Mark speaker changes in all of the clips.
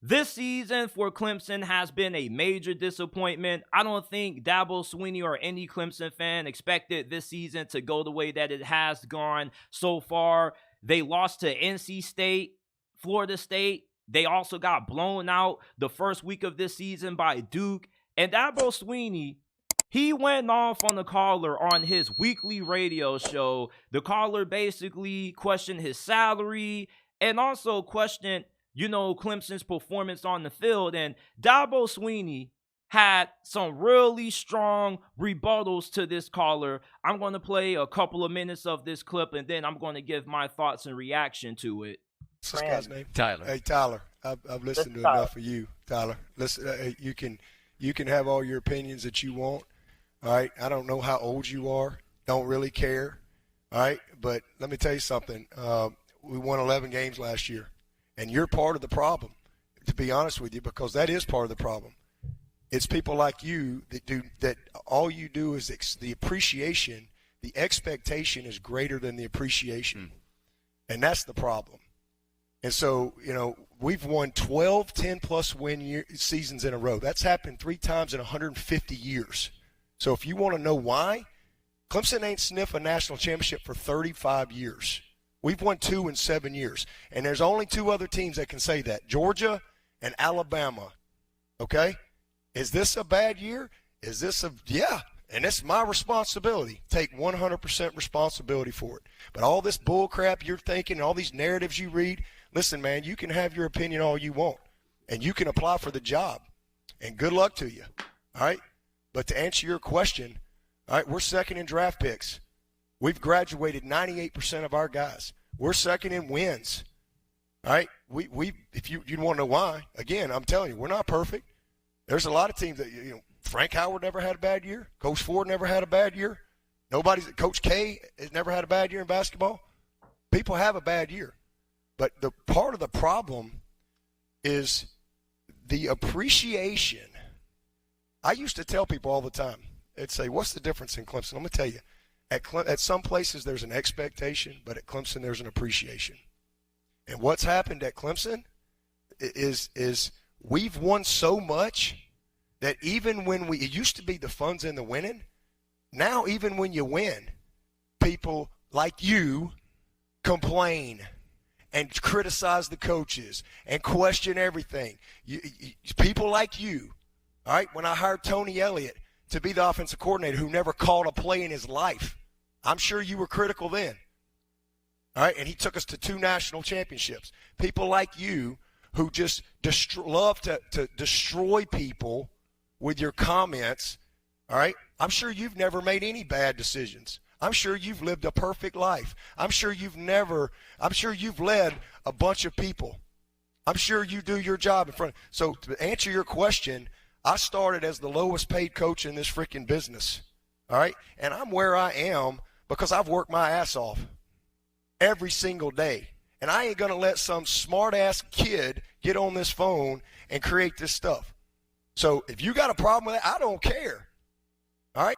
Speaker 1: This season for Clemson has been a major disappointment. I don't think Dabo Swinney or any Clemson fan expected this season to go the way that it has gone so far. They lost to NC State, Florida State. They also got blown out the first week of this season by Duke. And Dabo Swinney, he went off on the caller on his weekly radio show. The caller basically questioned his salary and also questioned Clemson's performance on the field. And Dabo Swinney had some really strong rebuttals to this caller. I'm going to play a couple of minutes of this clip, and then I'm going to give my thoughts and reaction to it.
Speaker 2: What's this guy's name?
Speaker 3: Tyler.
Speaker 2: Hey, Tyler. I've listened to enough of you, Tyler. Listen, you can have all your opinions that you want. All right? I don't know how old you are. Don't really care. All right? But let me tell you something. We won 11 games last year. And you're part of the problem, to be honest with you, because that is part of the problem. It's people like you that all you do is the appreciation, the expectation is greater than the appreciation. And that's the problem. And so, we've won 12 10-plus win seasons in a row. That's happened 3 times in 150 years. So if you want to know why, Clemson ain't sniffed a national championship for 35 years. We've won 2 in 7 years. And there's only 2 other teams that can say that, Georgia and Alabama. Okay? Is this a bad year? Yeah. And it's my responsibility. Take 100% responsibility for it. But all this bull crap you're thinking, all these narratives you read, listen, man, you can have your opinion all you want. And you can apply for the job. And good luck to you. All right? But to answer your question, all right, we're second in draft picks. We've graduated 98% of our guys. We're second in wins. All right? If you want to know why, again, I'm telling you, we're not perfect. There's a lot of teams that, Frank Howard never had a bad year. Coach Ford never had a bad year. Coach K has never had a bad year in basketball. People have a bad year. But the part of the problem is the appreciation. I used to tell people all the time, they'd say, what's the difference in Clemson? I'm going to tell you. At some places there's an expectation, but at Clemson there's an appreciation. And what's happened at Clemson is we've won so much that even when it used to be the fun's in the winning, now even when you win, people like you complain and criticize the coaches and question everything. People like you, all right, when I hired Tony Elliott to be the offensive coordinator who never called a play in his life, I'm sure you were critical then. All right, and he took us to 2 national championships. People like you who just love to destroy people with your comments, all right? I'm sure you've never made any bad decisions. I'm sure you've lived a perfect life. I'm sure you've led a bunch of people. I'm sure you do your job in front. So to answer your question, I started as the lowest paid coach in this freaking business, all right? And I'm where I am because I've worked my ass off every single day. And I ain't going to let some smart-ass kid get on this phone and create this stuff. So if you got a problem with that, I don't care, all right?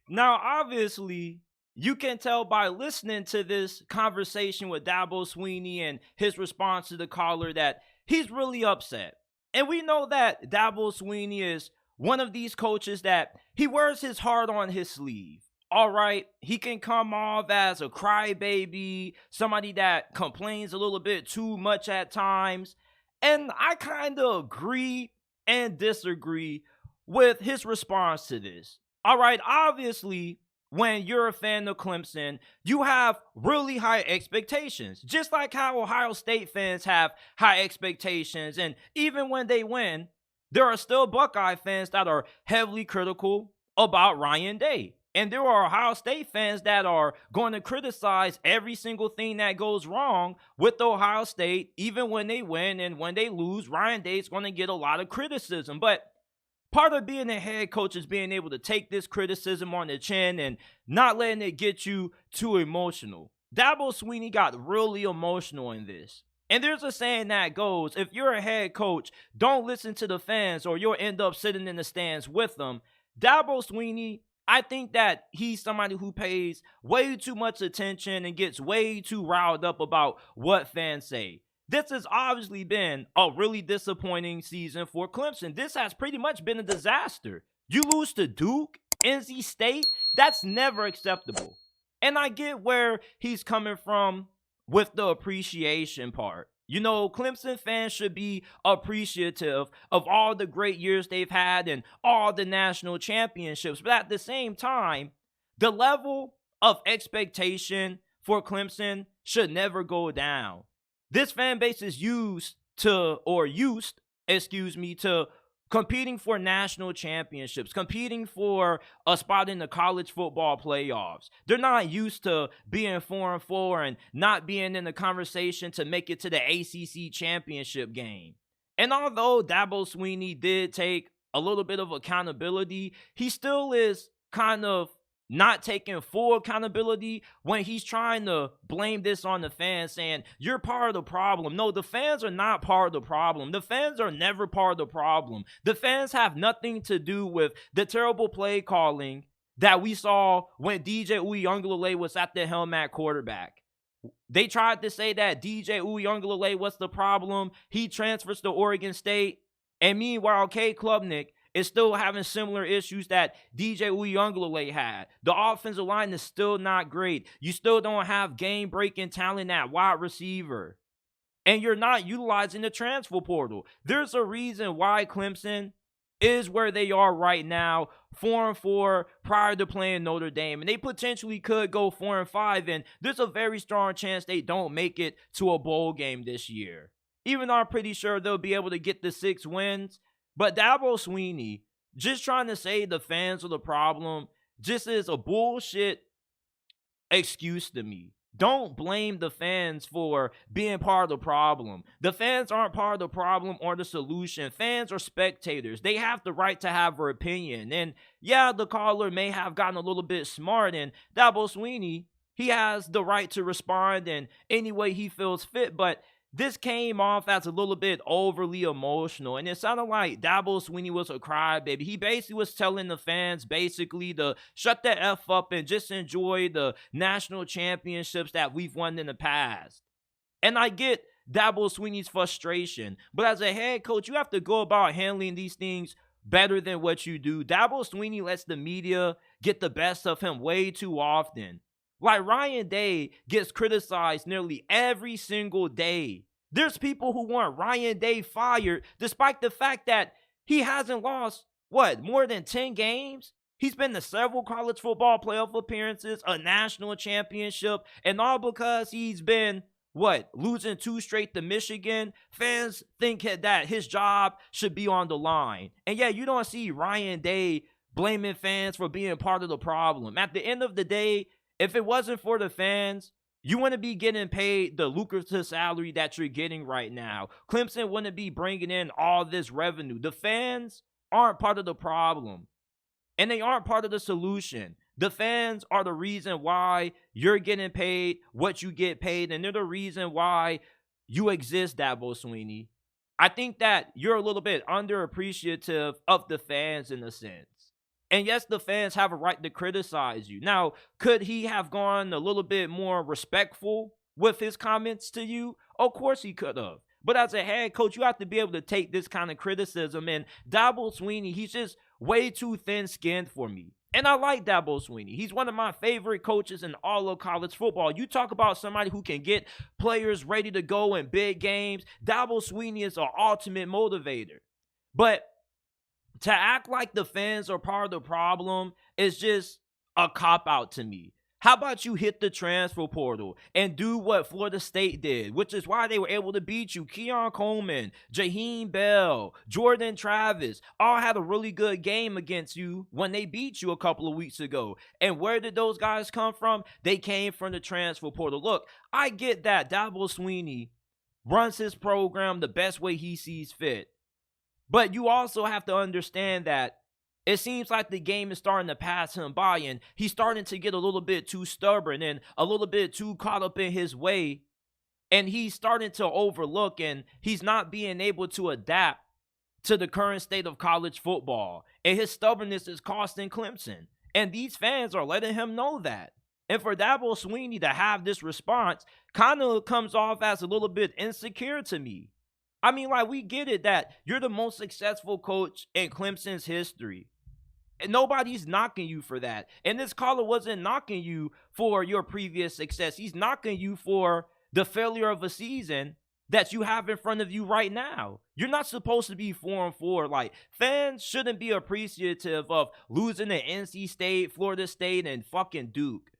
Speaker 1: Now, obviously, you can tell by listening to this conversation with Dabo Swinney and his response to the caller that he's really upset. And we know that Dabo Swinney is one of these coaches that he wears his heart on his sleeve. All right, he can come off as a crybaby, somebody that complains a little bit too much at times. And I kind of agree and disagree with his response to this. All right, obviously, when you're a fan of Clemson, you have really high expectations, just like how Ohio State fans have high expectations. And even when they win, there are still Buckeye fans that are heavily critical about Ryan Day. And there are Ohio State fans that are going to criticize every single thing that goes wrong with Ohio State, even when they win. And when they lose, Ryan Day's going to get a lot of criticism. But part of being a head coach is being able to take this criticism on the chin and not letting it get you too emotional. Dabo Swinney got really emotional in this. And there's a saying that goes, if you're a head coach, don't listen to the fans or you'll end up sitting in the stands with them. Dabo Swinney, I think that he's somebody who pays way too much attention and gets way too riled up about what fans say. This has obviously been a really disappointing season for Clemson. This has pretty much been a disaster. You lose to Duke, NC State, that's never acceptable. And I get where he's coming from with the appreciation part. You know, Clemson fans should be appreciative of all the great years they've had and all the national championships. But at the same time, the level of expectation for Clemson should never go down. This fan base is used to competing for national championships, competing for a spot in the college football playoffs. They're not used to being 4-4 and not being in the conversation to make it to the ACC championship game. And although Dabo Swinney did take a little bit of accountability, he still is kind of not taking full accountability when he's trying to blame this on the fans, saying you're part of the problem. No, the fans are not part of the problem. The fans are never part of the problem. The fans have nothing to do with the terrible play calling that we saw when DJ Uiagalelei was at the helm at quarterback. They tried to say that DJ Uiagalelei was the problem. He transfers to Oregon State. And meanwhile, Cade Klubnik is still having similar issues that DJ Uiagalelei had. The offensive line is still not great. You still don't have game-breaking talent at wide receiver. And you're not utilizing the transfer portal. There's a reason why Clemson is where they are right now, 4-4 prior to playing Notre Dame. And they potentially could go 4-5, and there's a very strong chance they don't make it to a bowl game this year. Even though I'm pretty sure they'll be able to get the 6 wins. But Dabo Swinney, just trying to say the fans are the problem, just is a bullshit excuse to me. Don't blame the fans for being part of the problem. The fans aren't part of the problem or the solution. Fans are spectators. They have the right to have their opinion. And yeah, the caller may have gotten a little bit smart, and Dabo Swinney, he has the right to respond in any way he feels fit, but this came off as a little bit overly emotional, and it sounded like Dabo Swinney was a crybaby. He basically was telling the fans basically to shut the F up and just enjoy the national championships that we've won in the past. And I get Dabo Swinney's frustration, but as a head coach, you have to go about handling these things better than what you do. Dabo Swinney lets the media get the best of him way too often. Like Ryan Day gets criticized nearly every single day. There's people who want Ryan Day fired despite the fact that he hasn't lost, more than 10 games? He's been to several college football playoff appearances, a national championship, and all because he's been, losing 2 straight to Michigan. Fans think that his job should be on the line. And yeah, you don't see Ryan Day blaming fans for being part of the problem. At the end of the day, if it wasn't for the fans, you wouldn't be getting paid the lucrative salary that you're getting right now. Clemson wouldn't be bringing in all this revenue. The fans aren't part of the problem, and they aren't part of the solution. The fans are the reason why you're getting paid what you get paid, and they're the reason why you exist, Dabo Swinney. I think that you're a little bit underappreciative of the fans in a sense. And yes, the fans have a right to criticize you. Now, could he have gone a little bit more respectful with his comments to you? Of course he could have. But as a head coach, you have to be able to take this kind of criticism. And Dabo Swinney, he's just way too thin-skinned for me. And I like Dabo Swinney. He's one of my favorite coaches in all of college football. You talk about somebody who can get players ready to go in big games. Dabo Swinney is an ultimate motivator. But to act like the fans are part of the problem is just a cop-out to me. How about you hit the transfer portal and do what Florida State did, which is why they were able to beat you. Keon Coleman, Jaheim Bell, Jordan Travis all had a really good game against you when they beat you a couple of weeks ago. And where did those guys come from? They came from the transfer portal. Look, I get that Dabo Swinney runs his program the best way he sees fit. But you also have to understand that it seems like the game is starting to pass him by, and he's starting to get a little bit too stubborn and a little bit too caught up in his way, and he's starting to overlook, and he's not being able to adapt to the current state of college football, and his stubbornness is costing Clemson, and these fans are letting him know that. And for Dabo Swinney to have this response kind of comes off as a little bit insecure to me. I mean, like, we get it that you're the most successful coach in Clemson's history. And nobody's knocking you for that. And this caller wasn't knocking you for your previous success. He's knocking you for the failure of a season that you have in front of you right now. You're not supposed to be 4-4. Like, fans shouldn't be appreciative of losing to NC State, Florida State, and fucking Duke.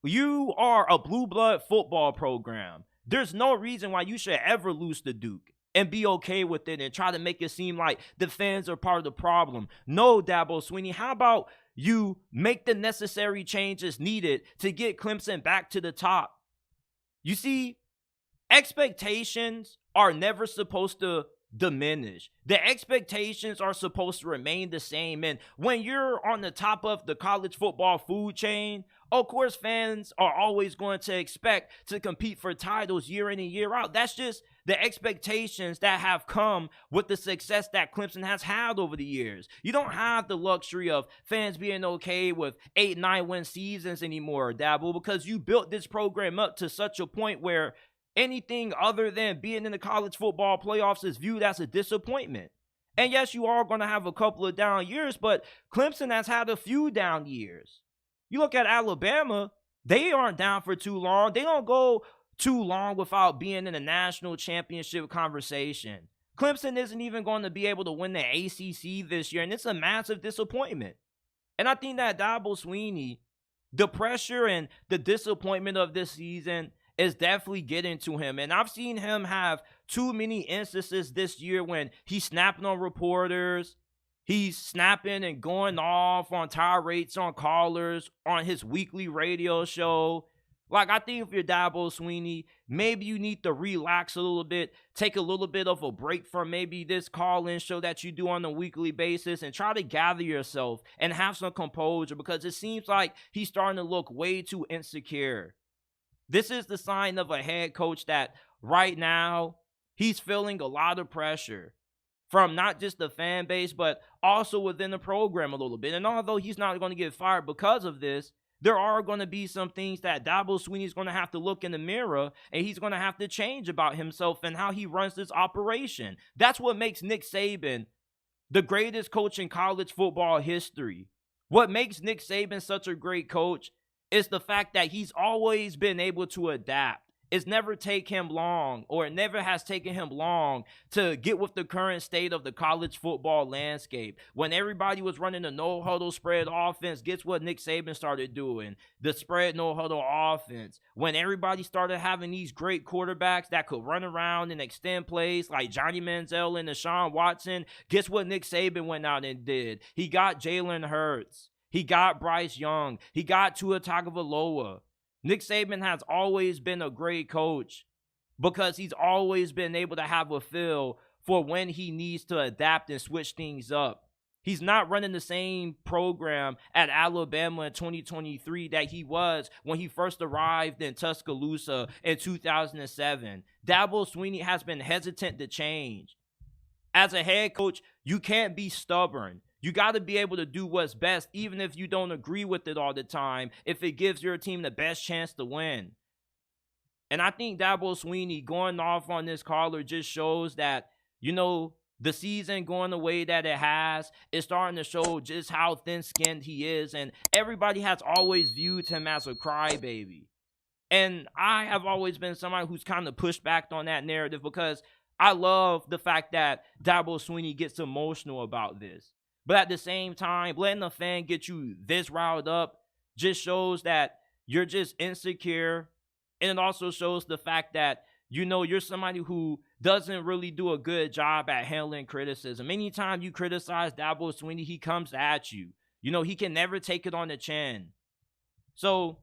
Speaker 1: You are a blue blood football program. There's no reason why you should ever lose to Duke and be okay with it and try to make it seem like the fans are part of the problem. No, Dabo Swinney, how about you make the necessary changes needed to get Clemson back to the top? You see, expectations are never supposed to diminish. The expectations are supposed to remain the same. And when you're on the top of the college football food chain, of course, fans are always going to expect to compete for titles year in and year out. That's just the expectations that have come with the success that Clemson has had over the years. You don't have the luxury of fans being okay with 8-9 win seasons anymore, Dabo, because you built this program up to such a point where anything other than being in the college football playoffs is viewed as a disappointment. And yes, you are going to have a couple of down years, but Clemson has had a few down years. You look at Alabama, they aren't down for too long. They don't go too long without being in a national championship conversation. Clemson isn't even going to be able to win the ACC this year, and it's a massive disappointment. And I think that Dabo Swinney, the pressure and the disappointment of this season is definitely getting to him. And I've seen him have too many instances this year when he's snapping on reporters, he's snapping and going off on tirades on callers on his weekly radio show. Like, I think if you're Dabo Swinney, maybe you need to relax a little bit, take a little bit of a break from maybe this call-in show that you do on a weekly basis and try to gather yourself and have some composure, because it seems like he's starting to look way too insecure. This is the sign of a head coach that right now he's feeling a lot of pressure from not just the fan base, but also within the program a little bit. And although he's not going to get fired because of this, there are going to be some things that Dabo Swinney is going to have to look in the mirror and he's going to have to change about himself and how he runs this operation. That's what makes Nick Saban the greatest coach in college football history. What makes Nick Saban such a great coach is the fact that he's always been able to adapt. It's never taken him long, or it never has taken him long to get with the current state of the college football landscape. When everybody was running a no-huddle spread offense, guess what Nick Saban started doing? The spread no-huddle offense. When everybody started having these great quarterbacks that could run around and extend plays like Johnny Manziel and Deshaun Watson, guess what Nick Saban went out and did? He got Jalen Hurts. He got Bryce Young. He got Tua Tagovailoa. Nick Saban has always been a great coach because he's always been able to have a feel for when he needs to adapt and switch things up. He's not running the same program at Alabama in 2023 that he was when he first arrived in Tuscaloosa in 2007. Dabo Swinney has been hesitant to change. As a head coach, you can't be stubborn. You got to be able to do what's best, even if you don't agree with it all the time, if it gives your team the best chance to win. And I think Dabo Swinney going off on this caller just shows that, the season going the way that it has is starting to show just how thin-skinned he is. And everybody has always viewed him as a crybaby. And I have always been somebody who's kind of pushed back on that narrative because I love the fact that Dabo Swinney gets emotional about this. But at the same time, letting a fan get you this riled up just shows that you're just insecure. And it also shows the fact that, you're somebody who doesn't really do a good job at handling criticism. Anytime you criticize Dabo Swinney, he comes at you. He can never take it on the chin. So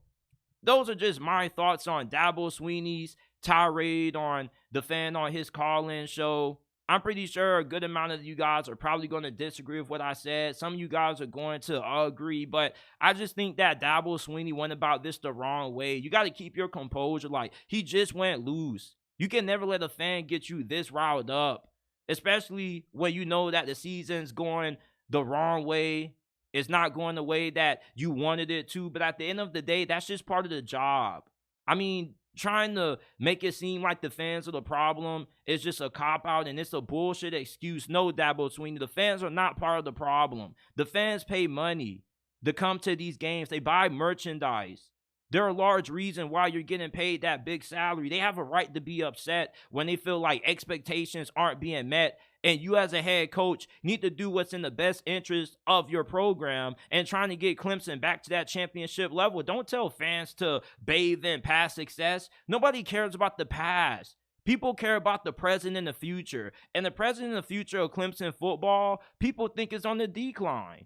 Speaker 1: those are just my thoughts on Dabo Swinney's tirade on the fan on his call-in show. I'm pretty sure a good amount of you guys are probably going to disagree with what I said. Some of you guys are going to agree, but I just think that Dabo Swinney went about this the wrong way. You got to keep your composure. Like, he just went loose. You can never let a fan get you this riled up, especially when you know that the season's going the wrong way. It's not going the way that you wanted it to, but at the end of the day, that's just part of the job. I mean, trying to make it seem like the fans are the problem is just a cop-out and it's a bullshit excuse. No, Dabo Swinney, the fans are not part of the problem. The fans pay money to come to these games. They buy merchandise. They're a large reason why you're getting paid that big salary. They have a right to be upset when they feel like expectations aren't being met. And you as a head coach need to do what's in the best interest of your program and trying to get Clemson back to that championship level. Don't tell fans to bathe in past success. Nobody cares about the past. People care about the present and the future. And the present and the future of Clemson football, people think is on the decline.